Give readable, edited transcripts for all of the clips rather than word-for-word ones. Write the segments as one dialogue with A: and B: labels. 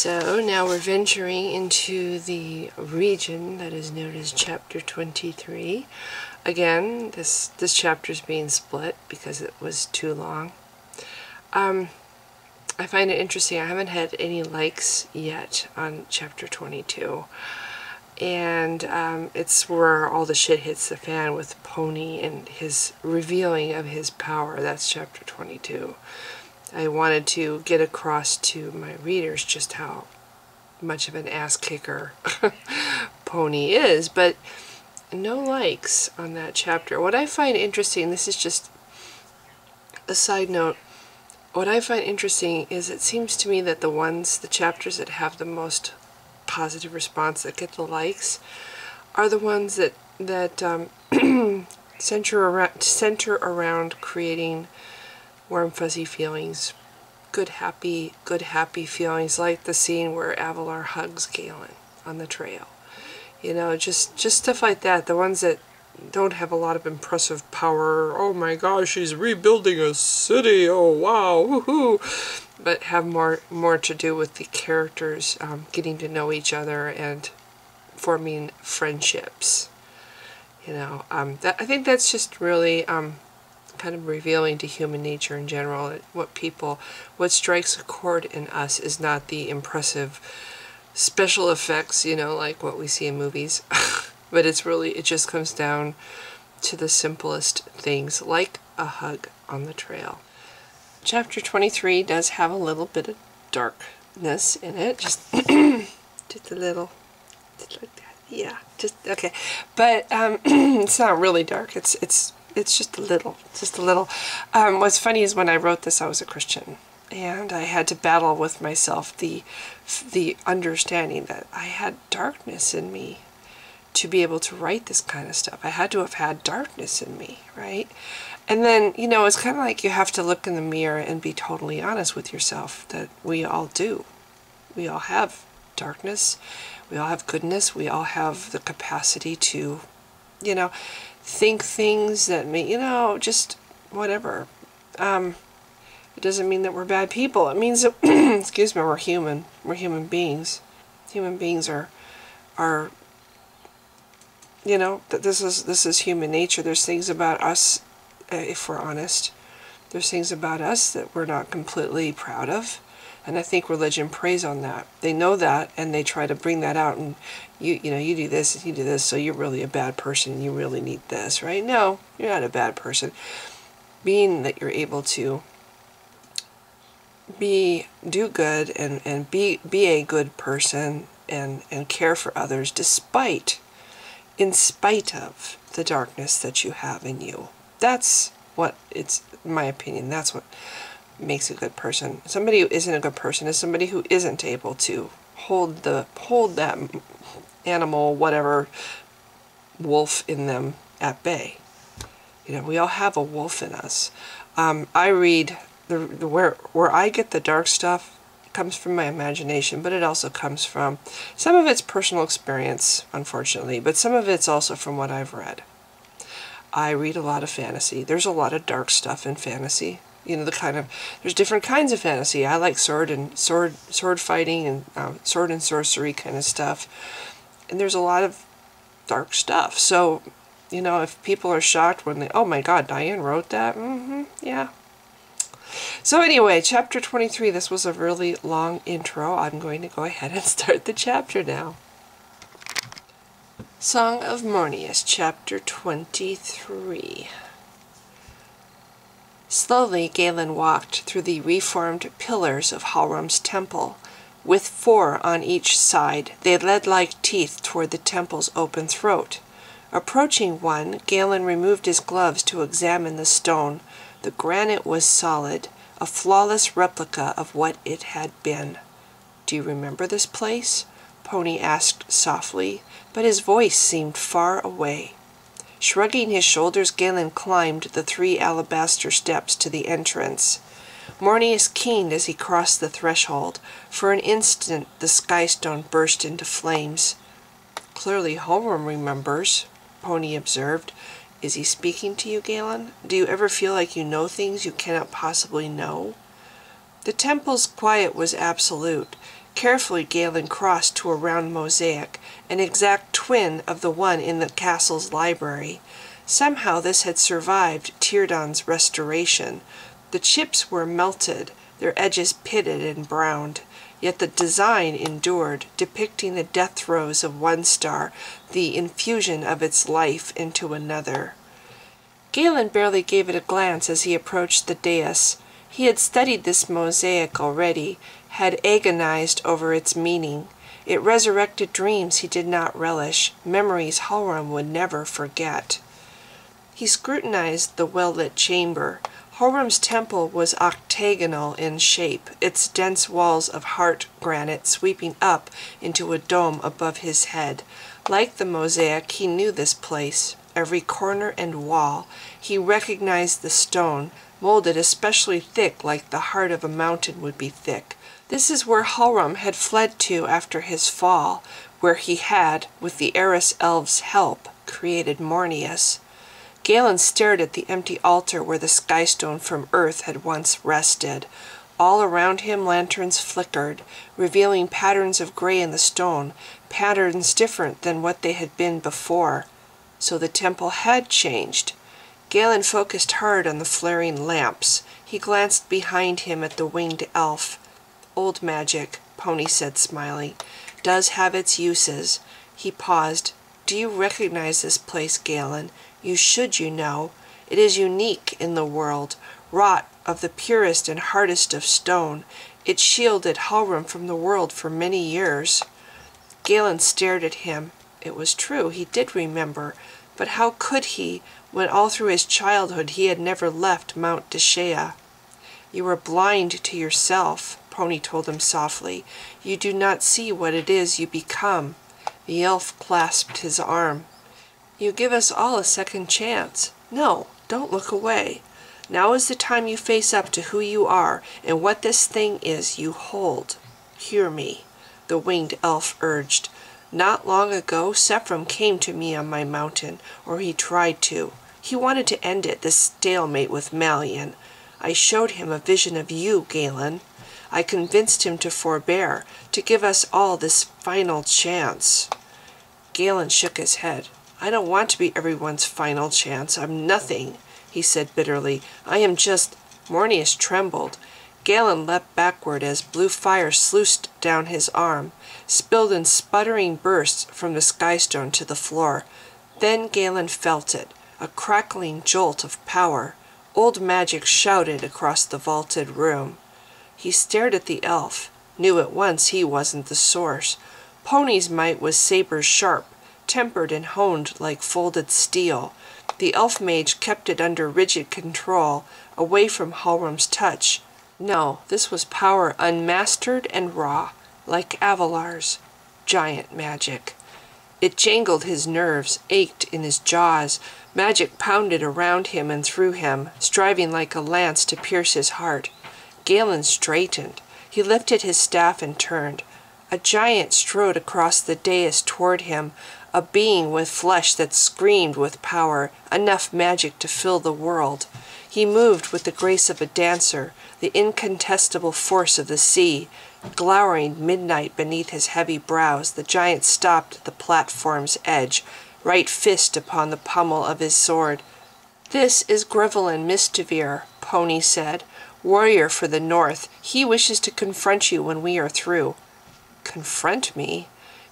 A: So now we're venturing into the region that is known as Chapter 23. Again, this chapter is being split because it was too long. I find it interesting. I haven't had any likes yet on Chapter 22. And it's where all the shit hits the fan with Pony and his revealing of his power. That's Chapter 22. I wanted to get across to my readers just how much of an ass kicker Pony is, but no likes on that chapter. What I find interesting, this is just a side note, what I find interesting is it seems to me that the chapters that have the most positive response, that get the likes, are the ones that center around creating warm fuzzy feelings, good happy feelings, like the scene where Avalar hugs Galen on the trail. You know, just stuff like that. The ones that don't have a lot of impressive power, oh my gosh, she's rebuilding a city, oh wow, woohoo, but have more to do with the characters getting to know each other and forming friendships. You know, I think that's just really kind of revealing to human nature in general. What strikes a chord in us is not the impressive special effects, you know, like what we see in movies, but it just comes down to the simplest things, like a hug on the trail. Chapter 23 does have a little bit of darkness in it, just a little, just like that, yeah, just okay, but it's not really dark. It's just a little. What's funny is when I wrote this, I was a Christian, and I had to battle with myself the understanding that I had darkness in me to be able to write this kind of stuff. I had to have had darkness in me, right? And then, you know, it's kind of like you have to look in the mirror and be totally honest with yourself that we all do. We all have darkness. We all have goodness. We all have the capacity to, you know, think things that may, you know, just whatever. It doesn't mean that we're bad people. It means that, excuse me, we're human. We're human beings. Human beings are, you know, that this is human nature. There's things about us, if we're honest, there's things about us that we're not completely proud of. And I think religion preys on that. They know that, and they try to bring that out. And you know, you do this and you do this, so you're really a bad person. You really need this, right? No, you're not a bad person. Being that you're able to do good and be a good person and care for others, in spite of the darkness that you have in you. That's what it's, in my opinion, that's what makes a good person. Somebody who isn't a good person is somebody who isn't able to hold that animal, whatever, wolf in them at bay. You know, we all have a wolf in us. I read where I get the dark stuff comes from my imagination, but it also comes from some of it's personal experience, unfortunately, but some of it's also from what I've read. I read a lot of fantasy. There's a lot of dark stuff in fantasy. You know, there's different kinds of fantasy. I like sword fighting and sword and sorcery kind of stuff. And there's a lot of dark stuff. So, you know, if people are shocked when oh my God, Diane wrote that? Yeah. So anyway, Chapter 23, this was a really long intro. I'm going to go ahead and start the chapter now. Song of Mornius, Chapter 23. Slowly Galen walked through the reformed pillars of Halram's temple. With 4 on each side, they led like teeth toward the temple's open throat. Approaching one, Galen removed his gloves to examine the stone. The granite was solid, a flawless replica of what it had been. "Do you remember this place?" Pony asked softly, but his voice seemed far away. Shrugging his shoulders, Galen climbed the 3 alabaster steps to the entrance. Mornius keened as he crossed the threshold. For an instant the skystone burst into flames. "Clearly Halram remembers," Pony observed. "Is he speaking to you, Galen? Do you ever feel like you know things you cannot possibly know?" The temple's quiet was absolute. Carefully Galen crossed to a round mosaic, an exact twin of the one in the castle's library. Somehow this had survived Tyrdahn's restoration. The chips were melted, their edges pitted and browned, yet the design endured, depicting the death throes of one star, the infusion of its life into another. Galen barely gave it a glance as he approached the dais. He had studied this mosaic already, had agonized over its meaning. It resurrected dreams he did not relish, memories Halram would never forget. He scrutinized the well-lit chamber. Halram's temple was octagonal in shape, its dense walls of heart granite sweeping up into a dome above his head. Like the mosaic, he knew this place, every corner and wall. He recognized the stone, molded especially thick like the heart of a mountain would be thick. This is where Halram had fled to after his fall, where he had, with the Eris elves' help, created Mornius. Galen stared at the empty altar where the skystone from Earth had once rested. All around him lanterns flickered, revealing patterns of gray in the stone, patterns different than what they had been before. So the temple had changed. Galen focused hard on the flaring lamps. He glanced behind him at the winged elf. "Old magic," Pony said, smiling, "does have its uses." He paused. "Do you recognize this place, Galen? You should, you know. It is unique in the world, wrought of the purest and hardest of stone. It shielded Halram from the world for many years." Galen stared at him. It was true, he did remember, but how could he, when all through his childhood he had never left Mount Deshea? "You are blind to yourself," Pony told him softly. "You do not see what it is you become." The elf clasped his arm. "You give us all a second chance. No, don't look away. Now is the time you face up to who you are and what this thing is you hold. Hear me," the winged elf urged. "Not long ago Sephram came to me on my mountain, or he tried to. He wanted to end it, this stalemate with Malian. I showed him a vision of you, Galen. I convinced him to forbear, to give us all this final chance." Galen shook his head. "I don't want to be everyone's final chance. I'm nothing," he said bitterly. "I am just—" Mornius trembled. Galen leapt backward as blue fire sluiced down his arm, spilled in sputtering bursts from the skystone to the floor. Then Galen felt it, a crackling jolt of power. Old magic shouted across the vaulted room. He stared at the elf, knew at once he wasn't the source. Pony's might was saber sharp, tempered and honed like folded steel. The elf mage kept it under rigid control, away from Halram's touch. No, this was power unmastered and raw, like Avalar's. Giant magic. It jangled his nerves, ached in his jaws. Magic pounded around him and through him, striving like a lance to pierce his heart. Galen straightened. He lifted his staff and turned. A giant strode across the dais toward him, a being with flesh that screamed with power, enough magic to fill the world. He moved with the grace of a dancer, the incontestable force of the sea. Glowering midnight beneath his heavy brows, the giant stopped at the platform's edge, right fist upon the pommel of his sword. "This is Grevelin Mistivir," Pony said, "warrior for the north. He wishes to confront you when we are through." "Confront me?"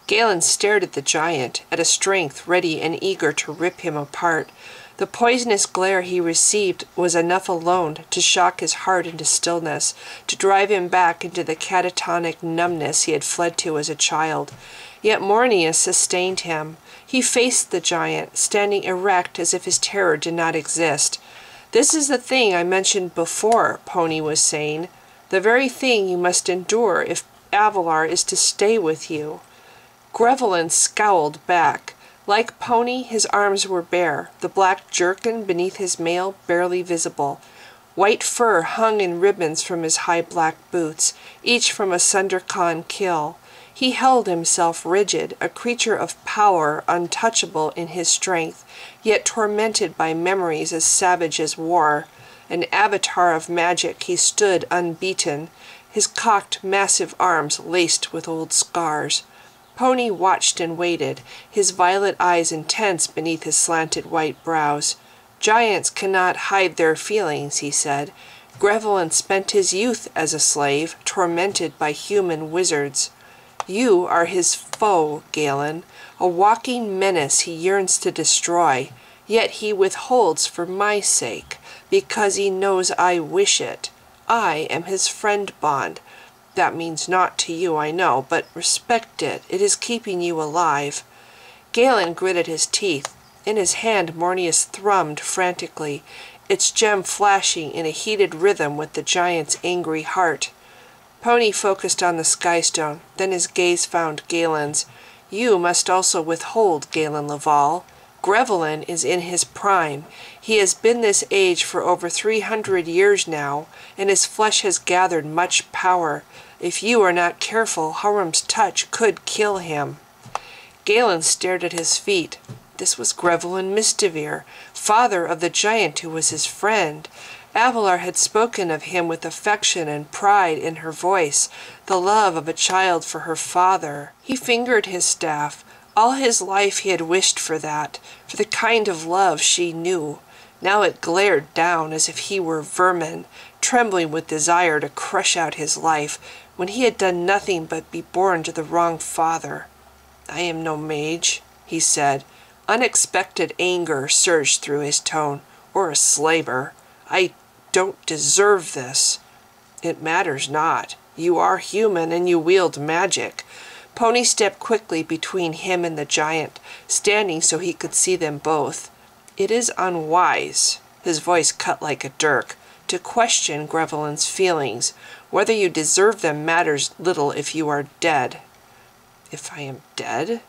A: Galen stared at the giant, at a strength ready and eager to rip him apart. The poisonous glare he received was enough alone to shock his heart into stillness, to drive him back into the catatonic numbness he had fled to as a child. Yet Mornius sustained him. He faced the giant, standing erect as if his terror did not exist. "This is the thing I mentioned before," Pony was saying. "The very thing you must endure if Avalar is to stay with you." Grevelin scowled back. Like Pony, his arms were bare, the black jerkin beneath his mail barely visible. White fur hung in ribbons from his high black boots, each from a Sundercon kill. He held himself rigid, a creature of power, untouchable in his strength, yet tormented by memories as savage as war. An avatar of magic, he stood unbeaten. his cocked, massive arms laced with old scars. Pony watched and waited, his violet eyes intense beneath his slanted white brows. Giants cannot hide their feelings, he said. Grevelin spent his youth as a slave, tormented by human wizards. You are his foe, Galen, a walking menace he yearns to destroy, yet he withholds for my sake, because he knows I wish it. I am his friend bond. That means naught to you, I know, but respect it. It is keeping you alive. Galen gritted his teeth. In his hand Mornius thrummed frantically, its gem flashing in a heated rhythm with the giant's angry heart. Pony focused on the skystone, then his gaze found Galen's. You must also withhold, Galen Laval. Grevelin is in his prime. He has been this age for over 300 years now, and his flesh has gathered much power. If you are not careful, Haram's touch could kill him. Galen stared at his feet. This was Grevelin Mistivir, father of the giant who was his friend. Avalar had spoken of him with affection and pride in her voice, the love of a child for her father. He fingered his staff. All his life he had wished for that, for the kind of love she knew. Now it glared down as if he were vermin, trembling with desire to crush out his life, when he had done nothing but be born to the wrong father. I am no mage, he said. Unexpected anger surged through his tone, or a slaver. I don't deserve this. It matters not. You are human and you wield magic. Pony stepped quickly between him and the giant, standing so he could see them both. It is unwise, his voice cut like a dirk, to question Grevelin's feelings. Whether you deserve them matters little if you are dead. If I am dead?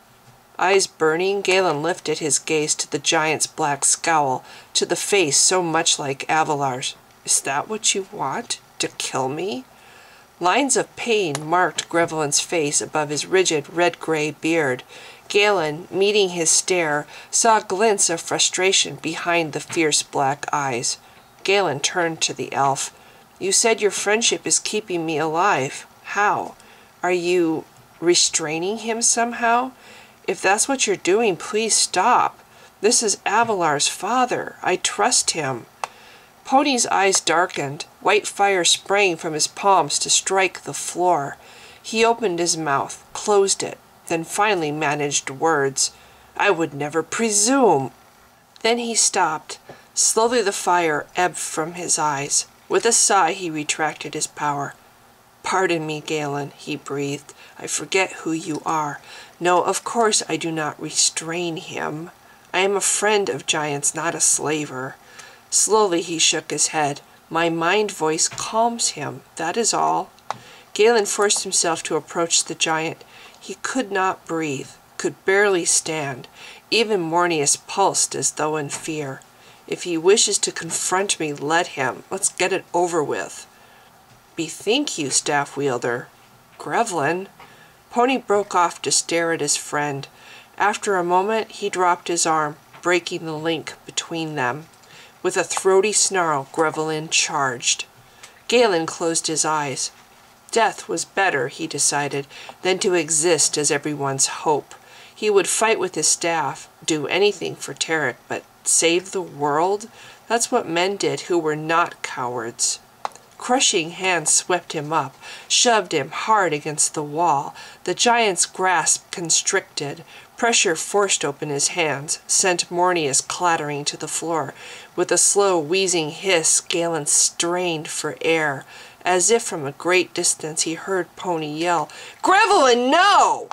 A: Eyes burning, Galen lifted his gaze to the giant's black scowl, to the face so much like Avalar's. Is that what you want? To kill me? Lines of pain marked Grevelin's face above his rigid red-gray beard. Galen, meeting his stare, saw glints of frustration behind the fierce black eyes. Galen turned to the elf. You said your friendship is keeping me alive. How? Are you restraining him somehow? If that's what you're doing, please stop. This is Avalar's father. I trust him. Pony's eyes darkened. White fire sprang from his palms to strike the floor. He opened his mouth, closed it, then finally managed words. I would never presume. Then he stopped. Slowly the fire ebbed from his eyes. With a sigh he retracted his power. Pardon me, Galen, he breathed. I forget who you are. No, of course I do not restrain him. I am a friend of giants, not a slaver. Slowly he shook his head. My mind voice calms him, that is all. Galen forced himself to approach the giant. He could not breathe, could barely stand. Even Mornius pulsed as though in fear. If he wishes to confront me, let him. Let's get it over with. Bethink you, staff wielder. Grevelin. Pony broke off to stare at his friend. After a moment, he dropped his arm, breaking the link between them. With a throaty snarl, Grevelin charged. Galen closed his eyes. Death was better, he decided, than to exist as everyone's hope. He would fight with his staff, do anything for Tarek, but save the world? That's what men did who were not cowards. Crushing hands swept him up, shoved him hard against the wall. The giant's grasp constricted. Pressure forced open his hands, sent Mornius clattering to the floor. With a slow, wheezing hiss, Galen strained for air. As if from a great distance he heard Pony yell, Grevelin, no!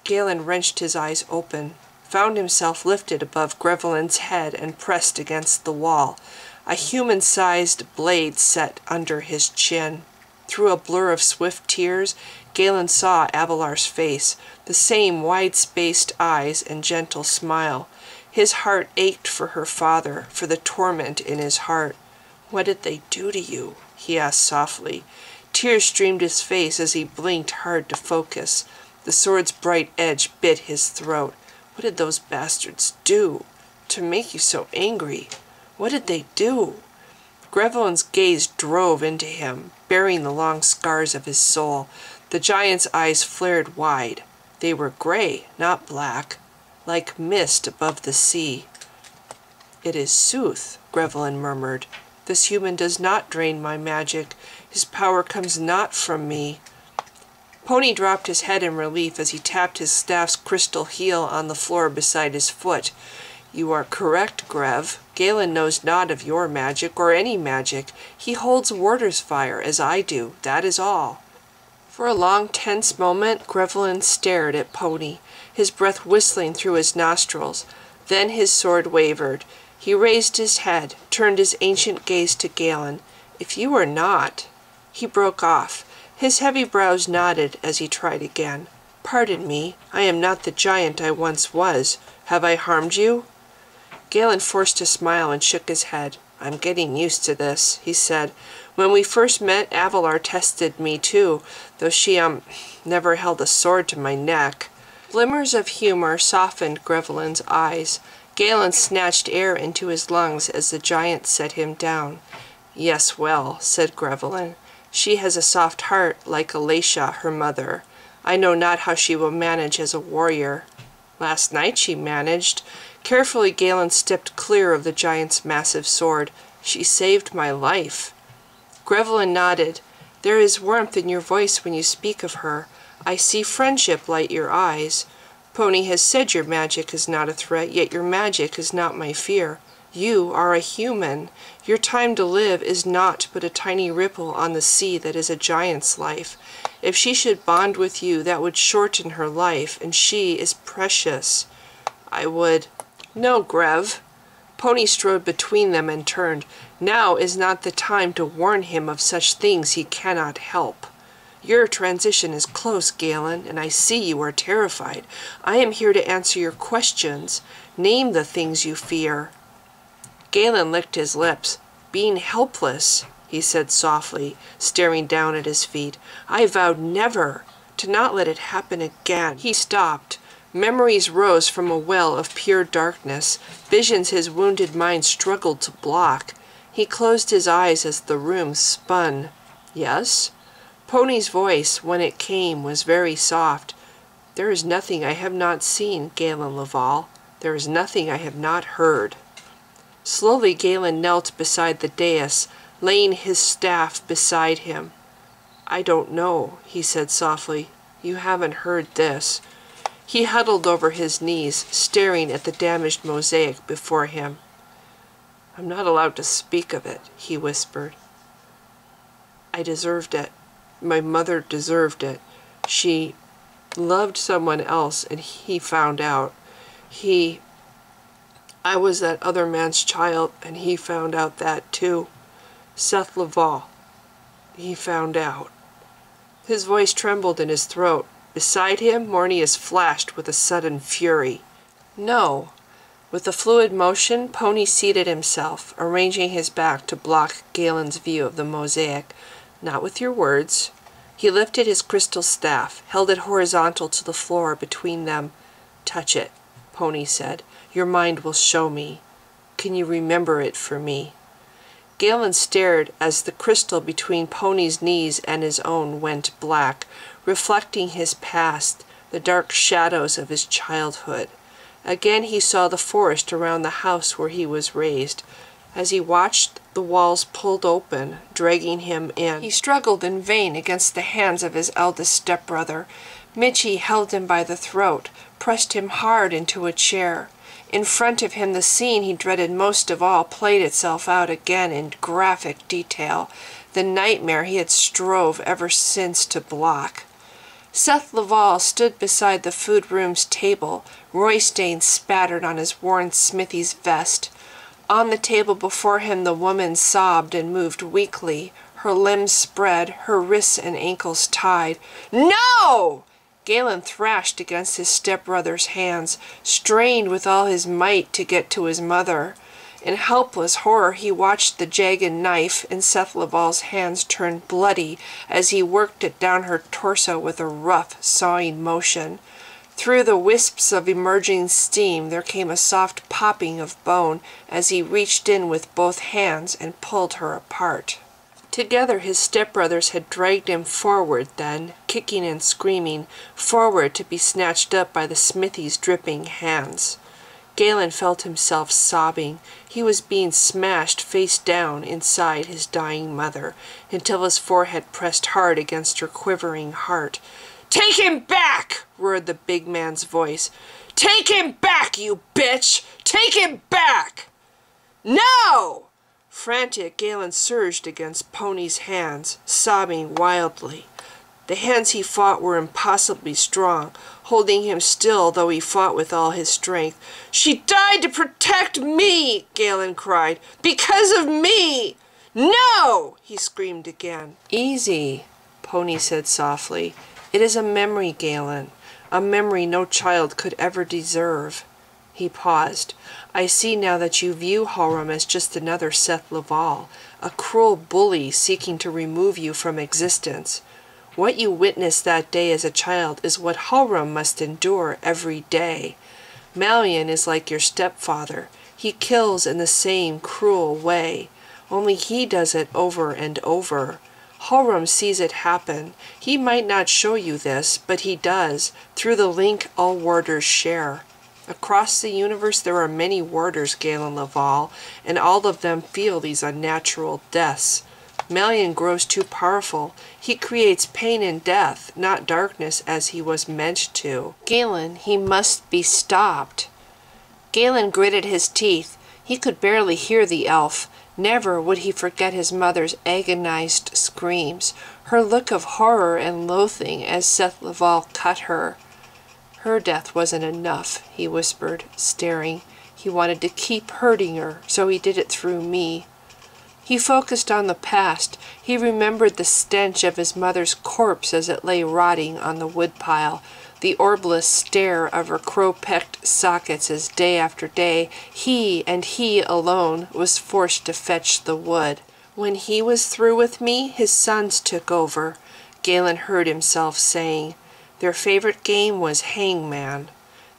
A: Galen wrenched his eyes open, found himself lifted above Grevelin's head and pressed against the wall. A human-sized blade set under his chin. Through a blur of swift tears, Galen saw Avalar's face, the same wide-spaced eyes and gentle smile. His heart ached for her father, for the torment in his heart. What did they do to you? He asked softly. Tears streamed his face as he blinked hard to focus. The sword's bright edge bit his throat. What did those bastards do? To make you so angry? What did they do? Grevelin's gaze drove into him, bearing the long scars of his soul. The giant's eyes flared wide. They were gray, not black, like mist above the sea. "It is sooth," Grevelin murmured. "This human does not drain my magic. His power comes not from me." Pony dropped his head in relief as he tapped his staff's crystal heel on the floor beside his foot. "You are correct, Grev. Galen knows not of your magic, or any magic. He holds warder's fire, as I do. That is all." For a long, tense moment, Grevelin stared at Pony, his breath whistling through his nostrils. Then his sword wavered. He raised his head, turned his ancient gaze to Galen. "If you are not—" He broke off. His heavy brows knotted as he tried again. "Pardon me. I am not the giant I once was. Have I harmed you?" Galen forced a smile and shook his head. "I'm getting used to this," he said. "When we first met, Avalar tested me too, though she, never held a sword to my neck." Glimmers of humor softened Grevelin's eyes. Galen snatched air into his lungs as the giant set him down. "Yes, well," said Grevelin. "She has a soft heart, like Alacia, her mother. I know not how she will manage as a warrior." "Last night she managed." Carefully Galen stepped clear of the giant's massive sword. "She saved my life." Grevelin nodded. "There is warmth in your voice when you speak of her. I see friendship light your eyes. Pony has said your magic is not a threat, yet your magic is not my fear. You are a human. Your time to live is naught but a tiny ripple on the sea that is a giant's life. If she should bond with you, that would shorten her life, and she is precious. I would—" "No, Grev." Pony strode between them and turned. "Now is not the time to warn him of such things he cannot help. Your transition is close, Galen, and I see you are terrified. I am here to answer your questions. Name the things you fear." Galen licked his lips. "Being helpless," he said softly, staring down at his feet. "I vowed never to not let it happen again." He stopped. Memories rose from a well of pure darkness, visions his wounded mind struggled to block. He closed his eyes as the room spun. "Yes?" Pony's voice, when it came, was very soft. "There is nothing I have not seen, Galen Laval. There is nothing I have not heard." Slowly Galen knelt beside the dais, laying his staff beside him. "I don't know," he said softly. "You haven't heard this." He huddled over his knees, staring at the damaged mosaic before him. "I'm not allowed to speak of it," he whispered. "I deserved it. My mother deserved it. She loved someone else, and he found out. I was that other man's child, and he found out that too. Seth Laval. He found out." His voice trembled in his throat. Beside him, Mornius flashed with a sudden fury. "No." With a fluid motion, Pony seated himself, arranging his back to block Galen's view of the mosaic. "Not with your words." He lifted his crystal staff, held it horizontal to the floor between them. "Touch it," Pony said. "Your mind will show me. Can you remember it for me?" Galen stared as the crystal between Pony's knees and his own went black, reflecting his past, the dark shadows of his childhood. Again he saw the forest around the house where he was raised. As he watched, the walls pulled open, dragging him in. He struggled in vain against the hands of his eldest stepbrother. Mitchie held him by the throat, pressed him hard into a chair. In front of him the scene he dreaded most of all played itself out again in graphic detail, the nightmare he had strove ever since to block. Seth Laval stood beside the food room's table, roy stains spattered on his worn smithy's vest. On the table before him the woman sobbed and moved weakly, her limbs spread, her wrists and ankles tied. "No!" Galen thrashed against his stepbrother's hands, strained with all his might to get to his mother. In helpless horror he watched the jagged knife in Seth Laval's hands turn bloody as he worked it down her torso with a rough, sawing motion. Through the wisps of emerging steam there came a soft popping of bone as he reached in with both hands and pulled her apart. Together his stepbrothers had dragged him forward then, kicking and screaming, forward to be snatched up by the smithy's dripping hands. Galen felt himself sobbing. He was being smashed face down inside his dying mother, until his forehead pressed hard against her quivering heart. "Take him back!" roared the big man's voice. "Take him back, you bitch! Take him back!" "No!" Frantic, Galen surged against Pony's hands, sobbing wildly. The hands he fought were impossibly strong, holding him still though he fought with all his strength. "She died to protect me!" Galen cried. "Because of me!" "No!" he screamed again. "Easy," Pony said softly. "It is a memory, Galen, a memory no child could ever deserve." He paused. "I see now that you view Halram as just another Seth Laval, a cruel bully seeking to remove you from existence. What you witnessed that day as a child is what Halram must endure every day. Malian is like your stepfather. He kills in the same cruel way, only he does it over and over. Halram sees it happen. He might not show you this, but he does, through the link all warders share. Across the universe there are many warders, Galen Laval, and all of them feel these unnatural deaths. Malian grows too powerful. He creates pain and death, not darkness as he was meant to. Galen, he must be stopped." Galen gritted his teeth. He could barely hear the elf. Never would he forget his mother's agonized screams, her look of horror and loathing as Seth Laval cut her. "Her death wasn't enough," he whispered, staring. "He wanted to keep hurting her, so he did it through me." He focused on the past. He remembered the stench of his mother's corpse as it lay rotting on the woodpile, the orbless stare of her crow-pecked sockets as day after day he, and he alone, was forced to fetch the wood. "When he was through with me, his sons took over," Galen heard himself saying. Their favorite game was hangman.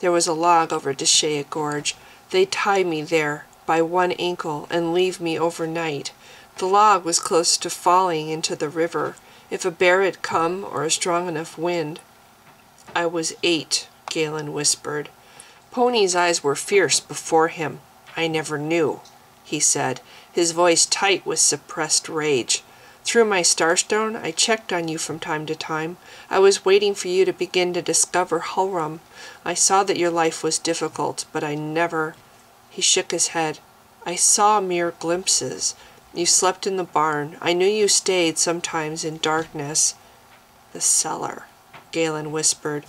A: There was a log over Deshea Gorge. They'd tie me there, by one ankle, and leave me overnight. The log was close to falling into the river, if a bear had come or a strong enough wind. "I was 8, Galen whispered. Pony's eyes were fierce before him. "I never knew," he said, his voice tight with suppressed rage. "Through my starstone, I checked on you from time to time. I was waiting for you to begin to discover Halram. I saw that your life was difficult, but I never—" He shook his head. "I saw mere glimpses. You slept in the barn. I knew you stayed sometimes in darkness." "The cellar," Galen whispered.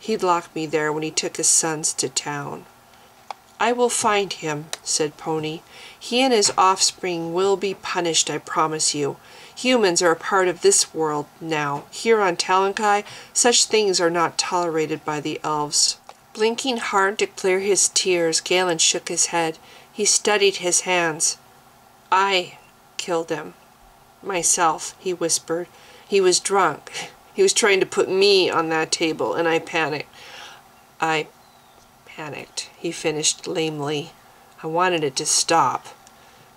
A: "He'd locked me there when he took his sons to town." "I will find him," said Pony. "He and his offspring will be punished, I promise you. Humans are a part of this world now. Here on Talankai, such things are not tolerated by the elves." Blinking hard to clear his tears, Galen shook his head. He studied his hands. "I killed him. Myself," he whispered. "He was drunk. He was trying to put me on that table, and I panicked. I panicked," he finished lamely. "I wanted it to stop."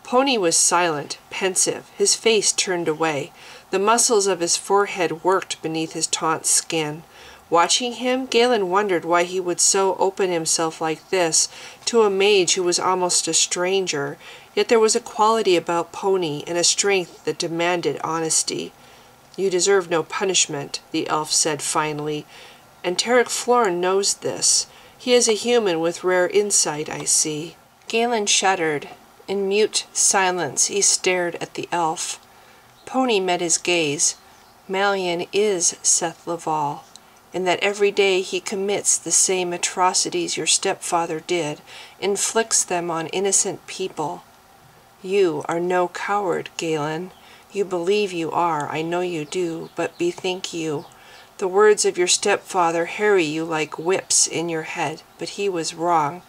A: Pony was silent, pensive, his face turned away. The muscles of his forehead worked beneath his taut skin. Watching him, Galen wondered why he would so open himself like this to a mage who was almost a stranger, yet there was a quality about Pony and a strength that demanded honesty. "You deserve no punishment," the elf said finally, "and Tarek Florn knows this. He is a human with rare insight, I see." Galen shuddered. In mute silence he stared at the elf. Pony met his gaze. Malian is Seth Laval, and that every day he commits the same atrocities your stepfather did, inflicts them on innocent people. You are no coward, Galen. You believe you are, I know you do, but bethink you. The words of your stepfather harry you like whips in your head, but he was wrong.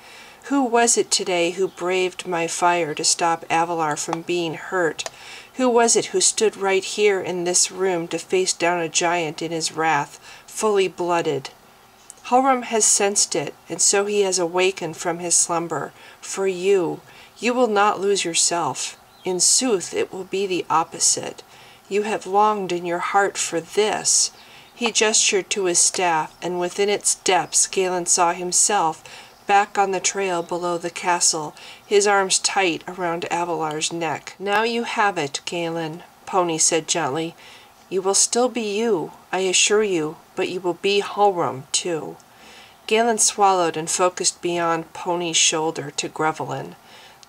A: Who was it today who braved my fire to stop Avalar from being hurt? Who was it who stood right here in this room to face down a giant in his wrath, fully blooded? Halram has sensed it, and so he has awakened from his slumber. For you will not lose yourself. In sooth, it will be the opposite. You have longed in your heart for this." He gestured to his staff, and within its depths Galen saw himself, back on the trail below the castle, his arms tight around Avalar's neck. "Now you have it, Galen," Pony said gently. "You will still be you, I assure you, but you will be Halram, too." Galen swallowed and focused beyond Pony's shoulder to Grevelin.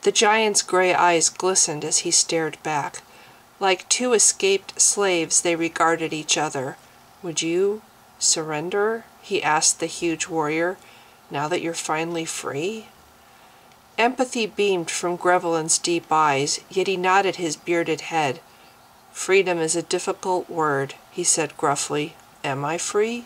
A: The giant's gray eyes glistened as he stared back. Like two escaped slaves, they regarded each other. "Would you surrender?" he asked the huge warrior, "now that you're finally free?" Empathy beamed from Grevelin's deep eyes, yet he nodded his bearded head. "Freedom is a difficult word," he said gruffly. "Am I free?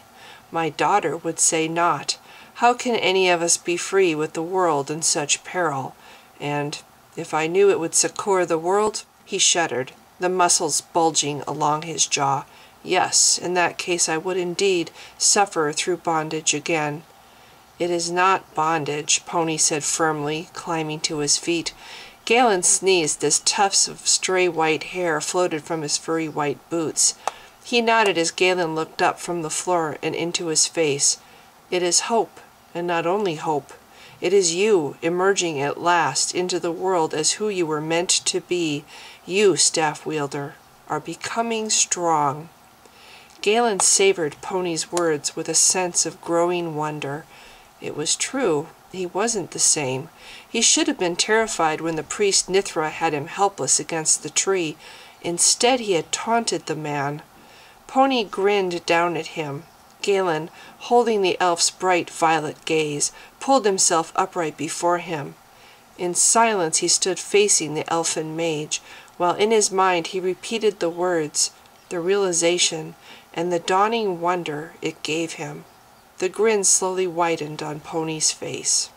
A: My daughter would say not. How can any of us be free with the world in such peril? And if I knew it would succor the world—" He shuddered, the muscles bulging along his jaw. "Yes, in that case I would indeed suffer through bondage again." "It is not bondage," Pony said firmly, climbing to his feet. Galen sneezed as tufts of stray white hair floated from his furry white boots. He nodded as Galen looked up from the floor and into his face. "It is hope, and not only hope. It is you emerging at last into the world as who you were meant to be. You, staff wielder, are becoming strong." Galen savored Pony's words with a sense of growing wonder. It was true. He wasn't the same. He should have been terrified when the priest Nithra had him helpless against the tree. Instead, he had taunted the man. Pony grinned down at him. Galen, holding the elf's bright violet gaze, pulled himself upright before him. In silence he stood facing the elfin mage, while in his mind he repeated the words, the realization, and the dawning wonder it gave him. The grin slowly widened on Pony's face.